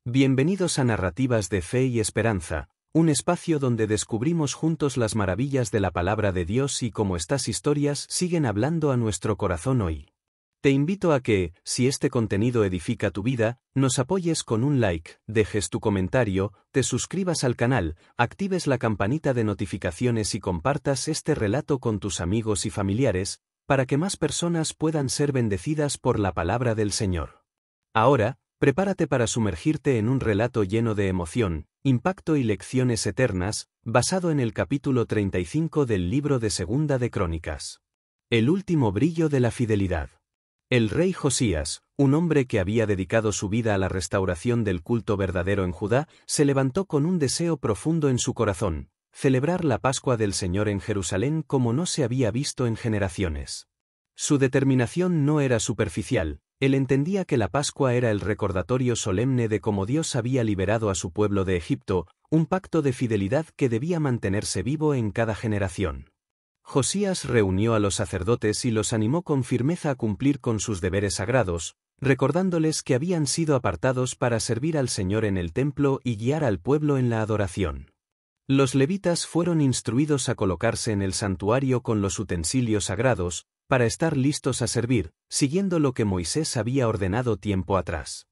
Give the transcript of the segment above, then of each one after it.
Bienvenidos a Narrativas de Fe y Esperanza, un espacio donde descubrimos juntos las maravillas de la palabra de Dios y cómo estas historias siguen hablando a nuestro corazón hoy. Te invito a que, si este contenido edifica tu vida, nos apoyes con un like, dejes tu comentario, te suscribas al canal, actives la campanita de notificaciones y compartas este relato con tus amigos y familiares, para que más personas puedan ser bendecidas por la palabra del Señor. Ahora, prepárate para sumergirte en un relato lleno de emoción, impacto y lecciones eternas, basado en el capítulo 35 del libro de Segunda de Crónicas. El último brillo de la fidelidad. El rey Josías, un hombre que había dedicado su vida a la restauración del culto verdadero en Judá, se levantó con un deseo profundo en su corazón: celebrar la Pascua del Señor en Jerusalén como no se había visto en generaciones. Su determinación no era superficial. Él entendía que la Pascua era el recordatorio solemne de cómo Dios había liberado a su pueblo de Egipto, un pacto de fidelidad que debía mantenerse vivo en cada generación. Josías reunió a los sacerdotes y los animó con firmeza a cumplir con sus deberes sagrados, recordándoles que habían sido apartados para servir al Señor en el templo y guiar al pueblo en la adoración. Los levitas fueron instruidos a colocarse en el santuario con los utensilios sagrados, para estar listos a servir, siguiendo lo que Moisés había ordenado tiempo atrás.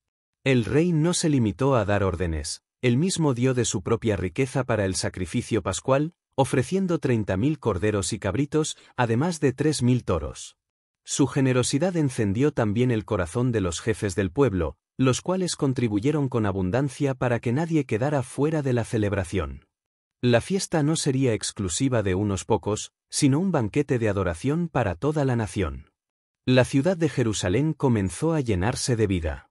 El rey no se limitó a dar órdenes, él mismo dio de su propia riqueza para el sacrificio pascual, ofreciendo 30.000 corderos y cabritos, además de 3.000 toros. Su generosidad encendió también el corazón de los jefes del pueblo, los cuales contribuyeron con abundancia para que nadie quedara fuera de la celebración. La fiesta no sería exclusiva de unos pocos, sino un banquete de adoración para toda la nación. La ciudad de Jerusalén comenzó a llenarse de vida.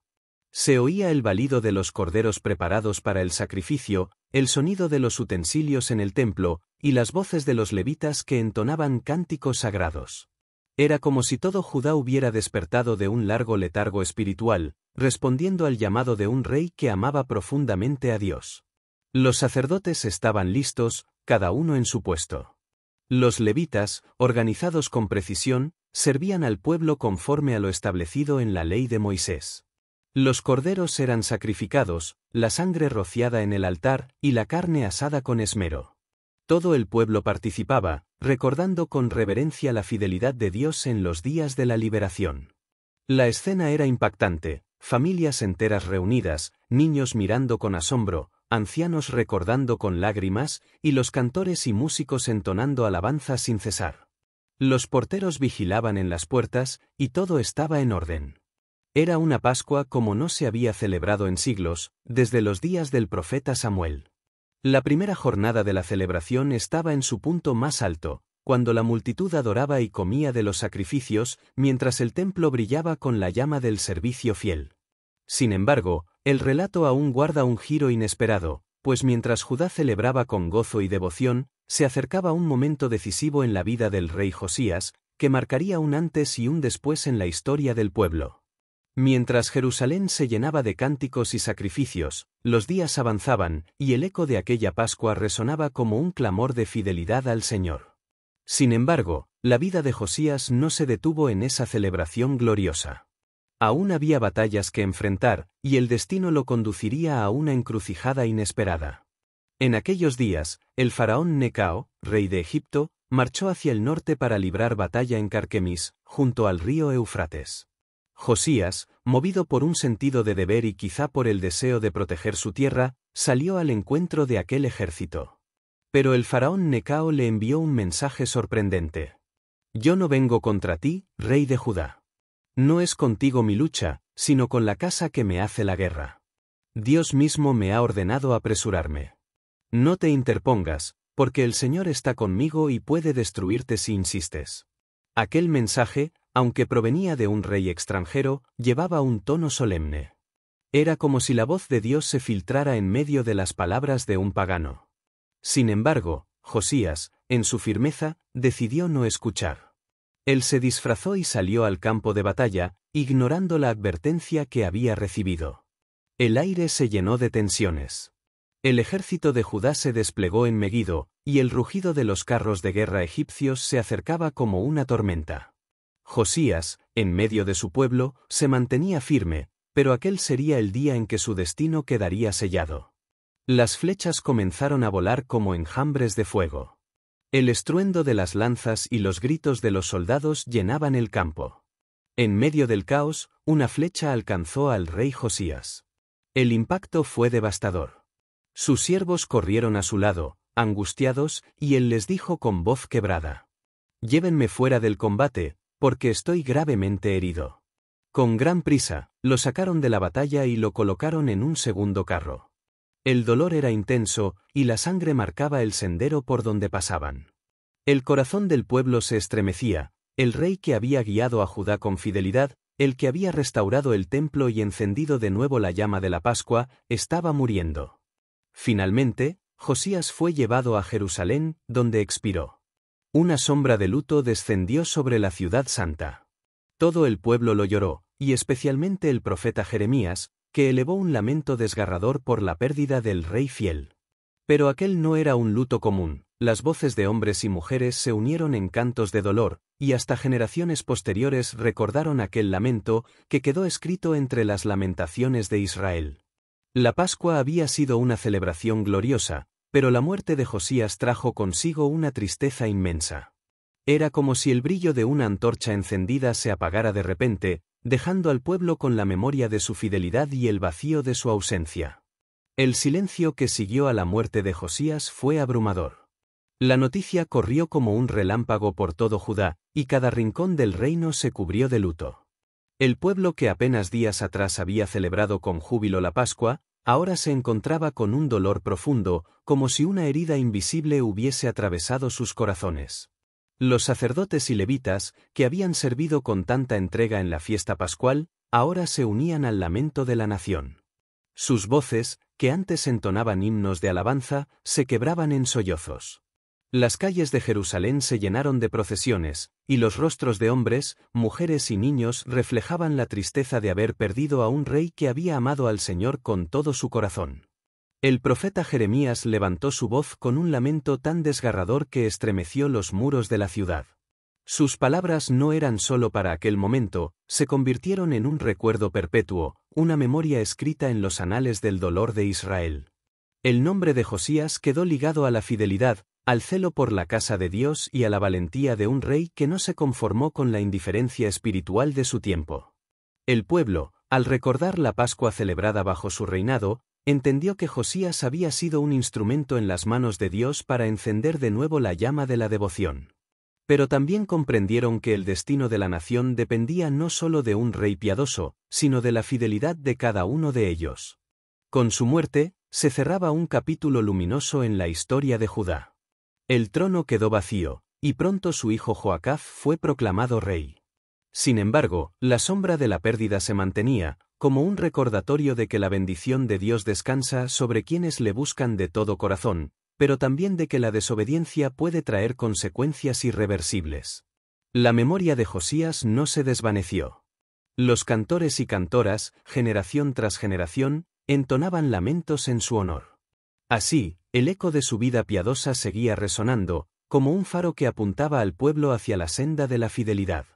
Se oía el balido de los corderos preparados para el sacrificio, el sonido de los utensilios en el templo, y las voces de los levitas que entonaban cánticos sagrados. Era como si todo Judá hubiera despertado de un largo letargo espiritual, respondiendo al llamado de un rey que amaba profundamente a Dios. Los sacerdotes estaban listos, cada uno en su puesto. Los levitas, organizados con precisión, servían al pueblo conforme a lo establecido en la ley de Moisés. Los corderos eran sacrificados, la sangre rociada en el altar y la carne asada con esmero. Todo el pueblo participaba, recordando con reverencia la fidelidad de Dios en los días de la liberación. La escena era impactante: familias enteras reunidas, niños mirando con asombro, ancianos recordando con lágrimas, y los cantores y músicos entonando alabanzas sin cesar. Los porteros vigilaban en las puertas, y todo estaba en orden. Era una Pascua como no se había celebrado en siglos, desde los días del profeta Samuel. La primera jornada de la celebración estaba en su punto más alto, cuando la multitud adoraba y comía de los sacrificios, mientras el templo brillaba con la llama del servicio fiel. Sin embargo, el relato aún guarda un giro inesperado, pues mientras Judá celebraba con gozo y devoción, se acercaba un momento decisivo en la vida del rey Josías, que marcaría un antes y un después en la historia del pueblo. Mientras Jerusalén se llenaba de cánticos y sacrificios, los días avanzaban, y el eco de aquella Pascua resonaba como un clamor de fidelidad al Señor. Sin embargo, la vida de Josías no se detuvo en esa celebración gloriosa. Aún había batallas que enfrentar, y el destino lo conduciría a una encrucijada inesperada. En aquellos días, el faraón Necao, rey de Egipto, marchó hacia el norte para librar batalla en Carquemis, junto al río Éufrates. Josías, movido por un sentido de deber y quizá por el deseo de proteger su tierra, salió al encuentro de aquel ejército. Pero el faraón Necao le envió un mensaje sorprendente: «Yo no vengo contra ti, rey de Judá. No es contigo mi lucha, sino con la casa que me hace la guerra. Dios mismo me ha ordenado apresurarme. No te interpongas, porque el Señor está conmigo y puede destruirte si insistes». Aquel mensaje, aunque provenía de un rey extranjero, llevaba un tono solemne. Era como si la voz de Dios se filtrara en medio de las palabras de un pagano. Sin embargo, Josías, en su firmeza, decidió no escuchar. Él se disfrazó y salió al campo de batalla, ignorando la advertencia que había recibido. El aire se llenó de tensiones. El ejército de Judá se desplegó en Meguido, y el rugido de los carros de guerra egipcios se acercaba como una tormenta. Josías, en medio de su pueblo, se mantenía firme, pero aquel sería el día en que su destino quedaría sellado. Las flechas comenzaron a volar como enjambres de fuego. El estruendo de las lanzas y los gritos de los soldados llenaban el campo. En medio del caos, una flecha alcanzó al rey Josías. El impacto fue devastador. Sus siervos corrieron a su lado, angustiados, y él les dijo con voz quebrada: «Llévenme fuera del combate, porque estoy gravemente herido». Con gran prisa, lo sacaron de la batalla y lo colocaron en un segundo carro. El dolor era intenso, y la sangre marcaba el sendero por donde pasaban. El corazón del pueblo se estremecía. El rey que había guiado a Judá con fidelidad, el que había restaurado el templo y encendido de nuevo la llama de la Pascua, estaba muriendo. Finalmente, Josías fue llevado a Jerusalén, donde expiró. Una sombra de luto descendió sobre la ciudad santa. Todo el pueblo lo lloró, y especialmente el profeta Jeremías, que elevó un lamento desgarrador por la pérdida del rey fiel. Pero aquel no era un luto común. Las voces de hombres y mujeres se unieron en cantos de dolor, y hasta generaciones posteriores recordaron aquel lamento, que quedó escrito entre las lamentaciones de Israel. La Pascua había sido una celebración gloriosa, pero la muerte de Josías trajo consigo una tristeza inmensa. Era como si el brillo de una antorcha encendida se apagara de repente, dejando al pueblo con la memoria de su fidelidad y el vacío de su ausencia. El silencio que siguió a la muerte de Josías fue abrumador. La noticia corrió como un relámpago por todo Judá, y cada rincón del reino se cubrió de luto. El pueblo que apenas días atrás había celebrado con júbilo la Pascua, ahora se encontraba con un dolor profundo, como si una herida invisible hubiese atravesado sus corazones. Los sacerdotes y levitas, que habían servido con tanta entrega en la fiesta pascual, ahora se unían al lamento de la nación. Sus voces, que antes entonaban himnos de alabanza, se quebraban en sollozos. Las calles de Jerusalén se llenaron de procesiones, y los rostros de hombres, mujeres y niños reflejaban la tristeza de haber perdido a un rey que había amado al Señor con todo su corazón. El profeta Jeremías levantó su voz con un lamento tan desgarrador que estremeció los muros de la ciudad. Sus palabras no eran solo para aquel momento, se convirtieron en un recuerdo perpetuo, una memoria escrita en los anales del dolor de Israel. El nombre de Josías quedó ligado a la fidelidad, al celo por la casa de Dios y a la valentía de un rey que no se conformó con la indiferencia espiritual de su tiempo. El pueblo, al recordar la Pascua celebrada bajo su reinado, entendió que Josías había sido un instrumento en las manos de Dios para encender de nuevo la llama de la devoción. Pero también comprendieron que el destino de la nación dependía no solo de un rey piadoso, sino de la fidelidad de cada uno de ellos. Con su muerte, se cerraba un capítulo luminoso en la historia de Judá. El trono quedó vacío, y pronto su hijo Joacaz fue proclamado rey. Sin embargo, la sombra de la pérdida se mantenía, como un recordatorio de que la bendición de Dios descansa sobre quienes le buscan de todo corazón, pero también de que la desobediencia puede traer consecuencias irreversibles. La memoria de Josías no se desvaneció. Los cantores y cantoras, generación tras generación, entonaban lamentos en su honor. Así, el eco de su vida piadosa seguía resonando, como un faro que apuntaba al pueblo hacia la senda de la fidelidad.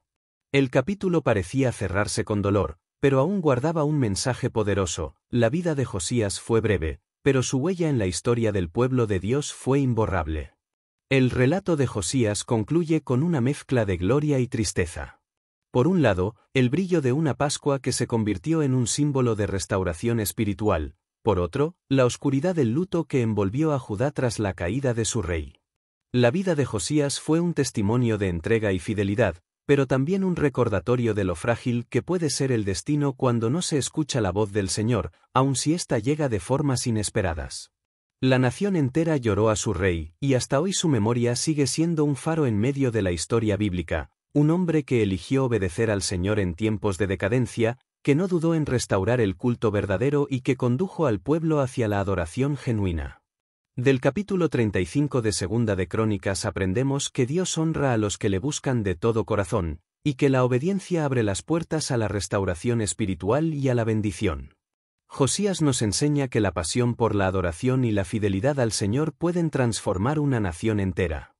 El capítulo parecía cerrarse con dolor, pero aún guardaba un mensaje poderoso. La vida de Josías fue breve, pero su huella en la historia del pueblo de Dios fue imborrable. El relato de Josías concluye con una mezcla de gloria y tristeza. Por un lado, el brillo de una Pascua que se convirtió en un símbolo de restauración espiritual. Por otro, la oscuridad del luto que envolvió a Judá tras la caída de su rey. La vida de Josías fue un testimonio de entrega y fidelidad, pero también un recordatorio de lo frágil que puede ser el destino cuando no se escucha la voz del Señor, aun si ésta llega de formas inesperadas. La nación entera lloró a su rey, y hasta hoy su memoria sigue siendo un faro en medio de la historia bíblica, un hombre que eligió obedecer al Señor en tiempos de decadencia, que no dudó en restaurar el culto verdadero y que condujo al pueblo hacia la adoración genuina. Del capítulo 35 de Segunda de Crónicas aprendemos que Dios honra a los que le buscan de todo corazón, y que la obediencia abre las puertas a la restauración espiritual y a la bendición. Josías nos enseña que la pasión por la adoración y la fidelidad al Señor pueden transformar una nación entera.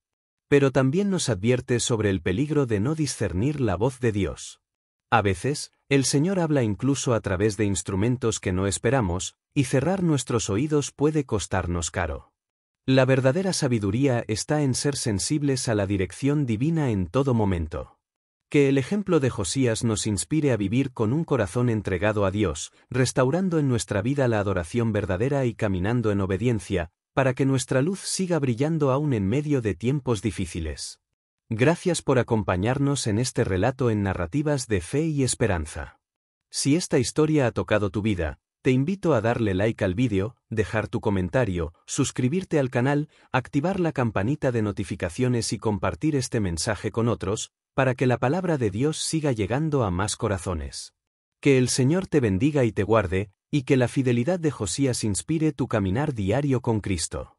Pero también nos advierte sobre el peligro de no discernir la voz de Dios. A veces, El Señor habla incluso a través de instrumentos que no esperamos, y cerrar nuestros oídos puede costarnos caro. La verdadera sabiduría está en ser sensibles a la dirección divina en todo momento. Que el ejemplo de Josías nos inspire a vivir con un corazón entregado a Dios, restaurando en nuestra vida la adoración verdadera y caminando en obediencia, para que nuestra luz siga brillando aún en medio de tiempos difíciles. Gracias por acompañarnos en este relato en Narrativas de Fe y Esperanza. Si esta historia ha tocado tu vida, te invito a darle like al vídeo, dejar tu comentario, suscribirte al canal, activar la campanita de notificaciones y compartir este mensaje con otros, para que la palabra de Dios siga llegando a más corazones. Que el Señor te bendiga y te guarde, y que la fidelidad de Josías inspire tu caminar diario con Cristo.